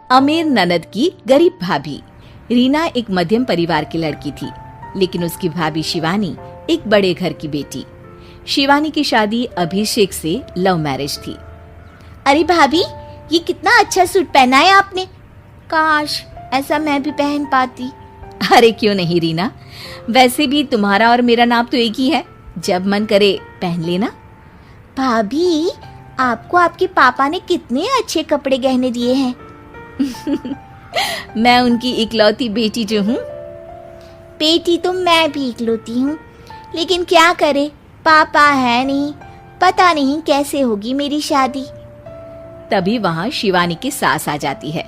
अमीर ननद की गरीब भाभी। रीना एक मध्यम परिवार की लड़की थी, लेकिन उसकी भाभी शिवानी एक बड़े घर की बेटी। शिवानी की शादी अभिषेक से लव मैरिज थी। अरे भाभी, ये कितना अच्छा सूट पहना है आपने। काश ऐसा मैं भी पहन पाती। अरे क्यों नहीं रीना, वैसे भी तुम्हारा और मेरा नाप तो एक ही है, जब मन करे पहन लेना। भाभी, आपको आपके पापा ने कितने अच्छे कपड़े गहने दिए हैं। मैं उनकी इकलौती बेटी जो हूँ। बेटी तो मैं भी इकलौती हूँ, लेकिन क्या करे, पापा है नहीं, पता नहीं कैसे होगी मेरी शादी। तभी वहाँ शिवानी की सास आ जाती है।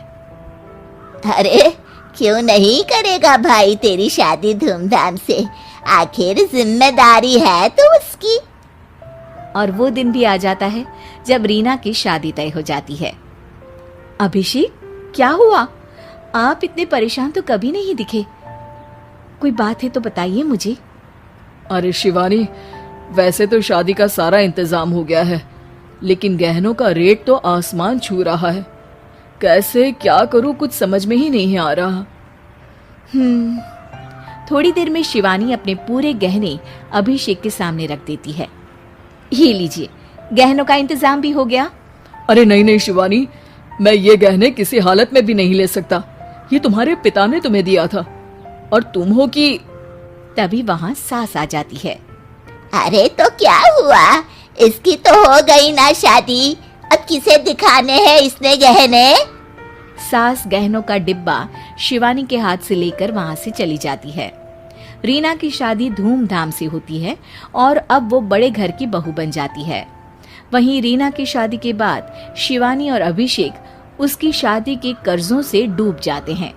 अरे क्यों नहीं करेगा भाई तेरी शादी धूमधाम से, आखिर जिम्मेदारी है तो उसकी। और वो दिन भी आ जाता है जब रीना की शादी तय हो जाती है। अभिषेक, क्या हुआ? आप इतने परेशान तो कभी नहीं दिखे, कोई बात है तो बताइए मुझे। अरे शिवानी, वैसे तो शादी का सारा इंतजाम हो गया है, लेकिन गहनों का रेट तो आसमान छू रहा है। कैसे क्या करूं, कुछ समझ में ही नहीं आ रहा। थोड़ी देर में शिवानी अपने पूरे गहने अभिषेक के सामने रख देती है। ये लीजिए, गहनों का इंतजाम भी हो गया। अरे नहीं नहीं शिवानी, मैं ये गहने किसी हालत में भी नहीं ले सकता। ये तुम्हारे पिता ने तुम्हें दिया था, और तुम हो कि। तभी वहाँ सास आ जाती है। अरे तो क्या हुआ, इसकी तो हो गई ना शादी, अब किसे दिखाने हैं इसने गहने। सास गहनों का डिब्बा शिवानी के हाथ से लेकर वहां से चली जाती है। रीना की शादी धूमधाम से होती है और अब वो बड़े घर की बहू बन जाती है। वहीं रीना की शादी के बाद शिवानी और अभिषेक उसकी शादी के कर्जों से डूब जाते हैं।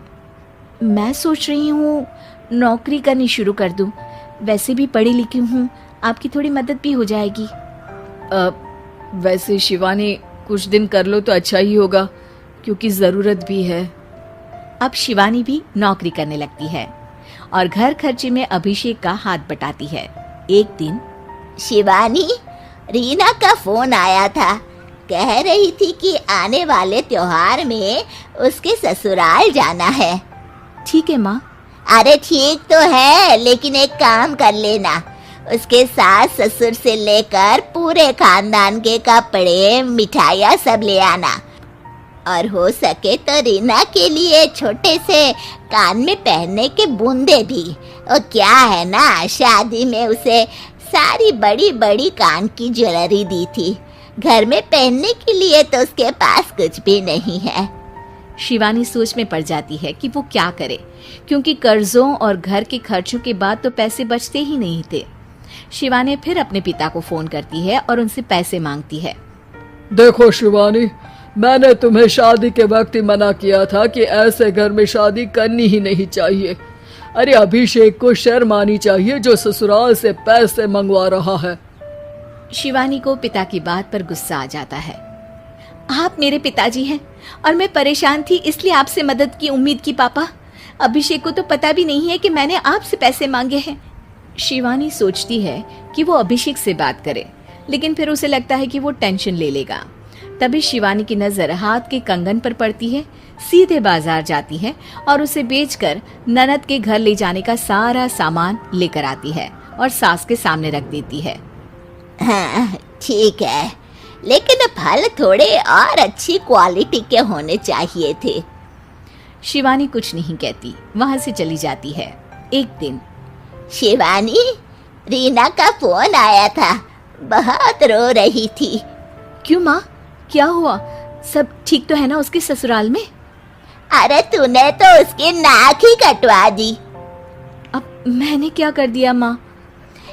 मैं सोच रही हूँ नौकरी करनी शुरू कर दूं, वैसे भी पढ़ी लिखी हूँ, आपकी थोड़ी मदद भी हो जाएगी। वैसे शिवानी, कुछ दिन कर लो तो अच्छा ही होगा, क्योंकि जरूरत भी है। अब शिवानी भी नौकरी करने लगती है और घर खर्चे में अभिषेक का हाथ बटाती है। एक दिन शिवानी, रीना का फोन आया था, कह रही थी कि आने वाले त्योहार में उसके ससुराल जाना है। ठीक है माँ। अरे ठीक तो है, लेकिन एक काम कर लेना, उसके सास ससुर से लेकर पूरे खानदान के कपड़े मिठाइयाँ सब ले आना, और हो सके तो रीना के लिए छोटे से कान में पहनने के बूंदे भी। और क्या है ना, शादी में उसे सारी बड़ी बड़ी कान की ज्वेलरी दी थी, घर में पहनने के लिए तो उसके पास कुछ भी नहीं है। शिवानी सोच में पड़ जाती है कि वो क्या करे, क्योंकि कर्जों और घर के खर्चों के बाद तो पैसे बचते ही नहीं थे। शिवानी फिर अपने पिता को फोन करती है और उनसे पैसे मांगती है। देखो शिवानी, मैंने तुम्हें शादी के वक्त ही मना किया था कि ऐसे घर में शादी करनी ही नहीं चाहिए। अरे अभिषेक को शर्म आनी चाहिए जो ससुराल से पैसे मंगवा रहा है। शिवानी को पिता की बात पर गुस्सा आ जाता है। आप मेरे पिताजी हैं और मैं परेशान थी, इसलिए आपसे मदद की उम्मीद की पापा। अभिषेक को तो पता भी नहीं है कि मैंने आपसे पैसे मांगे हैं। शिवानी सोचती है कि वो अभिषेक से बात करे, लेकिन फिर उसे लगता है कि वो टेंशन ले लेगा। तभी शिवानी की नजर हाथ के कंगन पर पड़ती है, सीधे बाजार जाती है और उसे बेचकर ननद के घर ले जाने का सारा सामान लेकर आती है और सास के सामने रख देती है। हाँ ठीक है, लेकिन फल थोड़े और अच्छी क्वालिटी के होने चाहिए थे। शिवानी कुछ नहीं कहती, वहां से चली जाती है। एक दिन शिवानी, रीना का फोन आया था, बहुत रो रही थी। क्यों माँ, क्या हुआ? सब ठीक तो है ना उसके ससुराल में? अरे तूने तो उसकी नाक ही कटवा दी। अब मैंने क्या कर दिया माँ?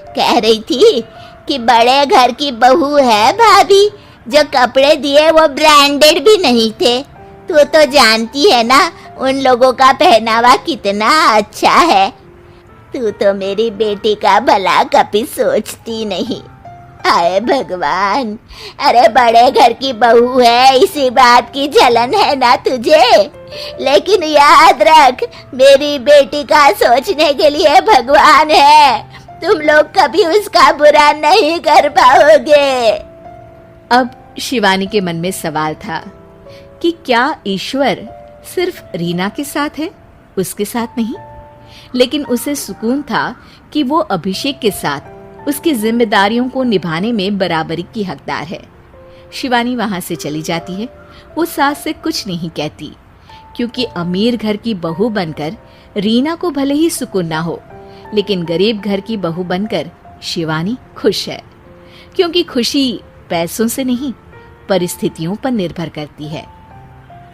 कह रही थी कि बड़े घर की बहू है भाभी, जो कपड़े दिए वो ब्रांडेड भी नहीं थे। तू तो जानती है ना उन लोगों का पहनावा कितना अच्छा है। तू तो मेरी बेटी का भला कभी सोचती नहीं। हाय भगवान, अरे बड़े घर की बहू है, इसी बात की जलन है ना तुझे, लेकिन याद रख मेरी बेटी का सोचने के लिए भगवान है, तुम लोग कभी उसका बुरा नहीं कर पाओगे। अब शिवानी के मन में सवाल था कि क्या ईश्वर सिर्फ रीना के साथ है, उसके साथ नहीं। लेकिन उसे सुकून था कि वो अभिषेक के साथ उसकी जिम्मेदारियों को निभाने में बराबरी की हकदार है। शिवानी वहां से चली जाती है। वो सास से कुछ नहीं कहती, क्योंकि अमीर घर की बहू बनकर रीना को भले ही सुकून ना हो, लेकिन गरीब घर की बहू बनकर शिवानी खुश है, क्योंकि खुशी पैसों से नहीं परिस्थितियों पर निर्भर करती है।